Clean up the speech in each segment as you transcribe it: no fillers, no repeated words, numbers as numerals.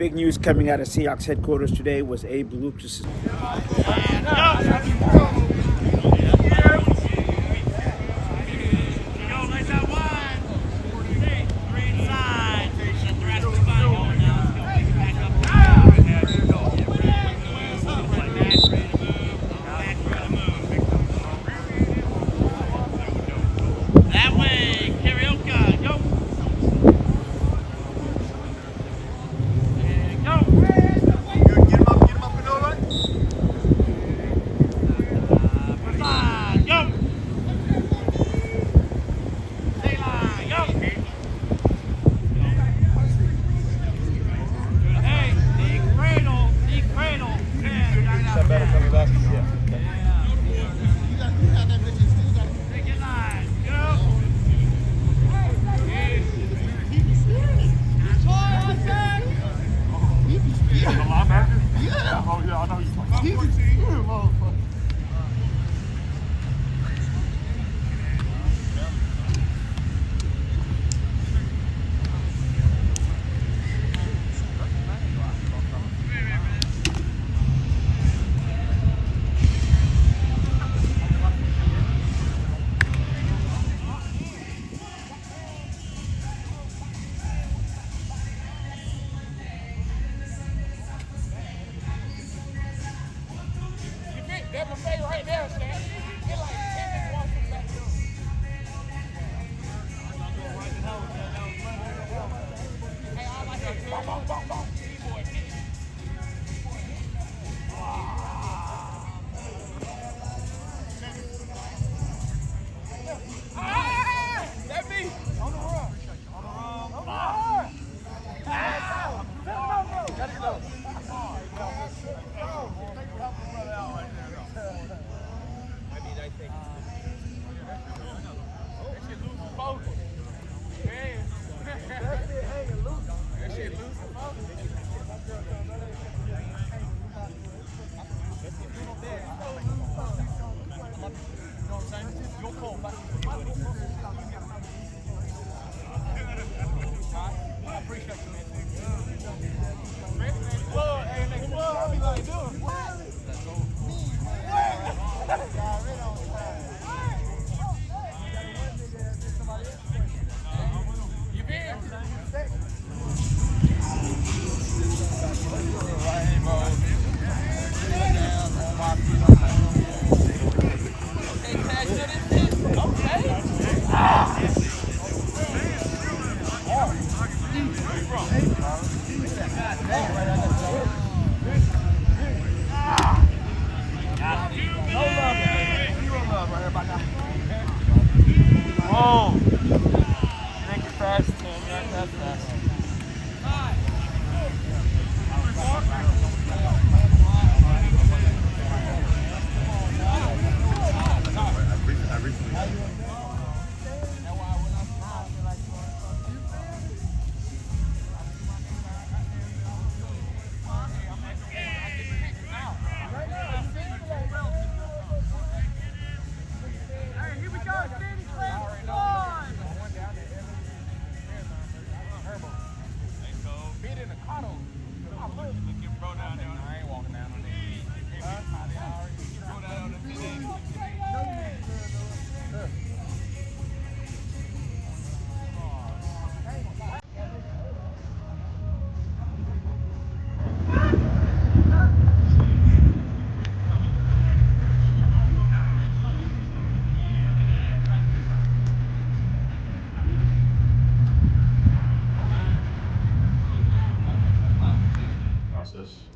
Big news coming out of Seahawks headquarters today was Abe Lucas.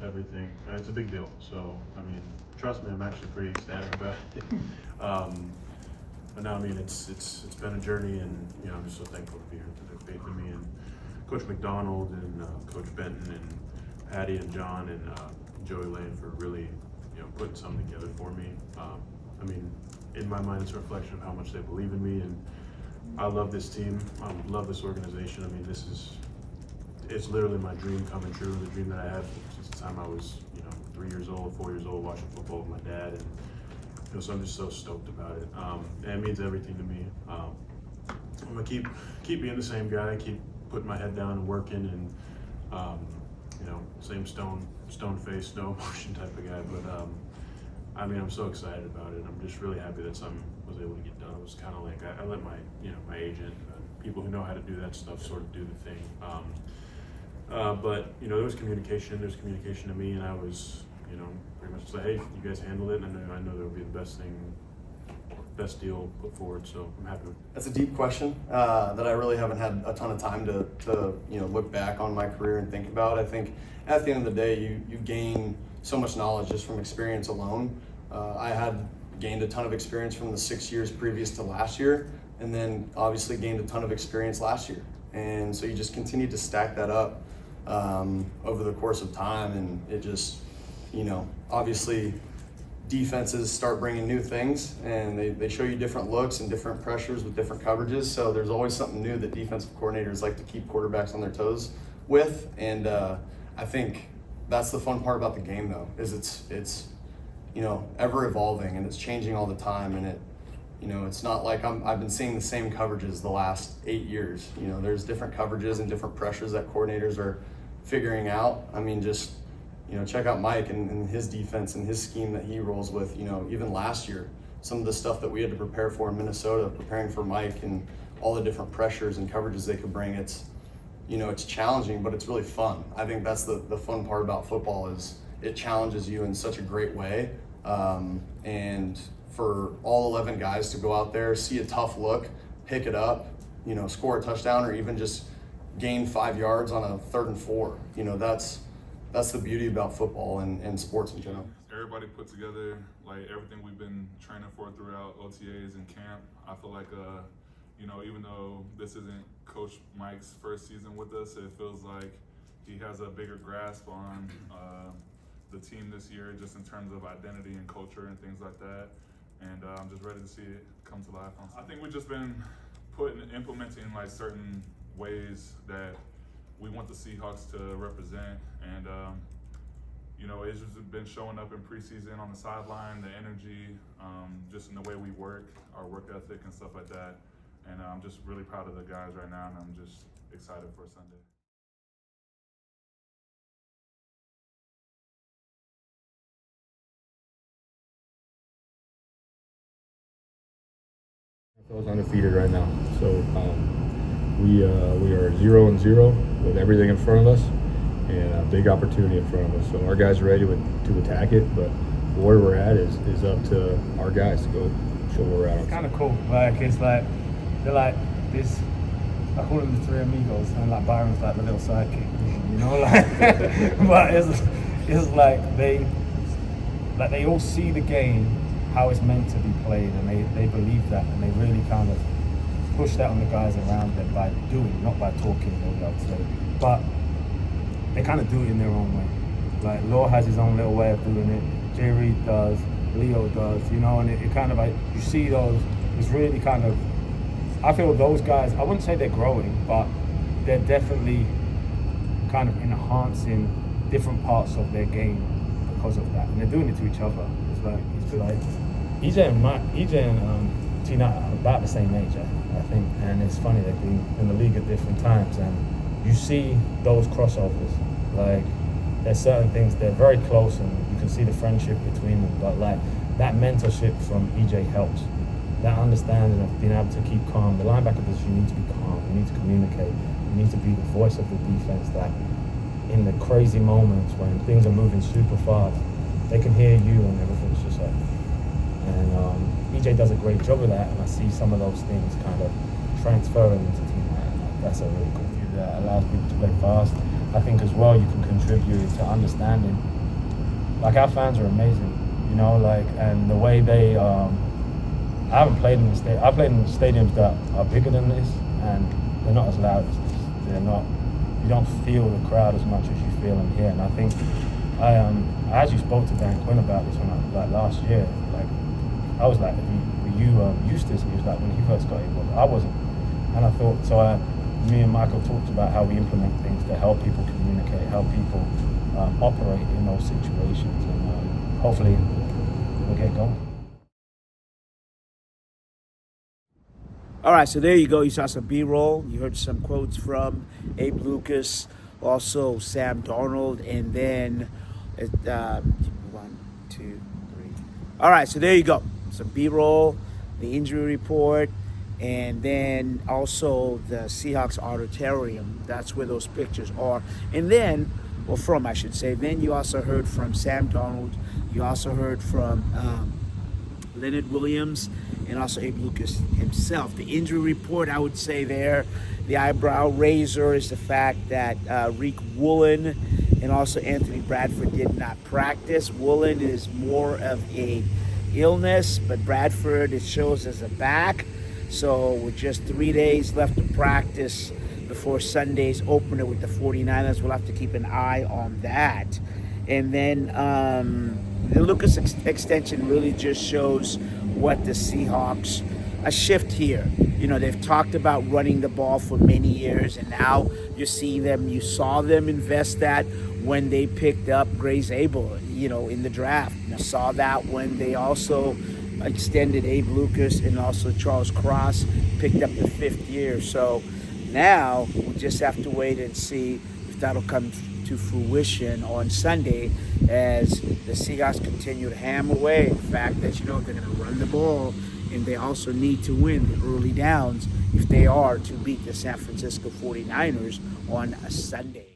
Everything. It's a big deal. So, I mean, trust me, I'm actually pretty ecstatic about it. But no, I mean, it's been a journey, and I'm just so thankful to be here for their faith in me, and Coach McDonald and Coach Benton and Patty and John and Joey Lane for really putting something together for me. I mean, in my mind, it's a reflection of how much they believe in me, and I love this team. I love this organization. I mean, it's literally my dream coming true, the dream that I had since the time I was, 3 years old, 4 years old, watching football with my dad, and so I'm just so stoked about it. And it means everything to me. I'm gonna keep being the same guy, keep putting my head down and working, and same stone face, no emotion type of guy. But I mean, I'm so excited about it. I'm just really happy that something was able to get done. It was kind of like I let my agent, people who know how to do that stuff, sort of do the thing. But there was communication. There's communication to me, and I was, pretty much like, hey, you guys handled it, and I know that would be the best deal put forward. So I'm happy with it. That's a deep question that I really haven't had a ton of time to look back on my career and think about. I think at the end of the day, you gain so much knowledge just from experience alone. I had gained a ton of experience from the 6 years previous to last year, and then obviously gained a ton of experience last year. And so you just continue to stack that up over the course of time, and it just, obviously defenses start bringing new things, and they show you different looks and different pressures with different coverages. So there's always something new that defensive coordinators like to keep quarterbacks on their toes with. And I think that's the fun part about the game, though, is it's ever evolving, and it's changing all the time. And it's not like I've been seeing the same coverages the last 8 years. There's different coverages and different pressures that coordinators are figuring out. I mean, just check out Mike and his defense and his scheme that he rolls with. Even last year, some of the stuff that we had to prepare for in Minnesota, preparing for Mike and all the different pressures and coverages they could bring. It's challenging, but it's really fun. I think that's the fun part about football, is it challenges you in such a great way. And for all 11 guys to go out there, see a tough look, pick it up, score a touchdown, or even just gain 5 yards on a 3rd and 4. That's the beauty about football and sports in general. Everybody put together like everything we've been training for throughout OTAs and camp. I feel like, even though this isn't Coach Mike's first season with us, it feels like he has a bigger grasp on the team this year, just in terms of identity and culture and things like that. And I'm just ready to see it come to life. I think we've just been implementing like certain ways that we want the Seahawks to represent, and it's just been showing up in preseason on the sideline, the energy, just in the way we work, our work ethic and stuff like that. And I'm just really proud of the guys right now, and I'm just excited for Sunday. NFL's undefeated right now, so we are 0-0 with everything in front of us, and a big opportunity in front of us. So our guys are ready to attack it, but where we're at is up to our guys to go show where we're at. It's kind of cool. It's like they're like this. I call them the three amigos, and like Byron's like the little sidekick, but it's like they all see the game how it's meant to be played, and they believe that, and they really kind of push that on the guys around them by doing, not by talking, I would say, but they kind of do it in their own way. Like Law has his own little way of doing it, Jay Reed does, Leo does, and it kind of like, you see those, it's really kind of, I feel those guys, I wouldn't say they're growing, but they're definitely kind of enhancing different parts of their game because of that, and they're doing it to each other. It's like EJ and Tina are about the same age, I think, and it's funny, they've been in the league at different times, and you see those crossovers. Like, there's certain things, they're very close, and you can see the friendship between them, but like, that mentorship from EJ helps. That understanding of being able to keep calm. The linebacker position, you need to be calm, you need to communicate, you need to be the voice of the defense, that in the crazy moments when things are moving super fast, they can hear you and everything's just like, and EJ does a great job of that, and I see some of those things kind of transferring into team. That's a really good view that allows people to play fast. I think as well you can contribute to understanding. Like, our fans are amazing, and the way they, I haven't played in the stadium. I played in stadiums that are bigger than this, and they're not as loud as this. They're not. You don't feel the crowd as much as you feel them here. And I think I actually spoke to Dan Quinn about this when last year. Like, I was like, "Were you used to this?" And he was like, "When he first got it, I wasn't." And I thought so. Me and Michael talked about how we implement things to help people communicate, help people operate in those situations, and hopefully we'll get going. All right, so there you go. You saw some B-roll. You heard some quotes from Abe Lucas also Sam Darnold, and then 1, 2, 3. All right, so there you go. Some B-roll, the injury report, and then also the Seahawks auditorium. That's where those pictures are. And then, well, from, I should say, then you also heard from Sam Darnold. You also heard from Leonard Williams and also Abe Lucas himself. The injury report, I would say there, the eyebrow raiser is the fact that Reek Woolen and also Anthony Bradford did not practice. Woolen is more of a illness, but Bradford, it shows as a back. So with just 3 days left to practice before Sunday's opener with the 49ers, we'll have to keep an eye on that. And then the Lucas extension really just shows what the Seahawks, a shift here. You know, they've talked about running the ball for many years, and now you saw them invest that when they picked up Grace Abel, you know, in the draft. You saw that when they also extended Abe Lucas and also Charles Cross picked up the 5th year. So now we'll just have to wait and see if that'll come to fruition on Sunday as the Seahawks continue to hammer away. The fact that, you know, they're going to run the ball, and they also need to win the early downs if they are to beat the San Francisco 49ers on a Sunday.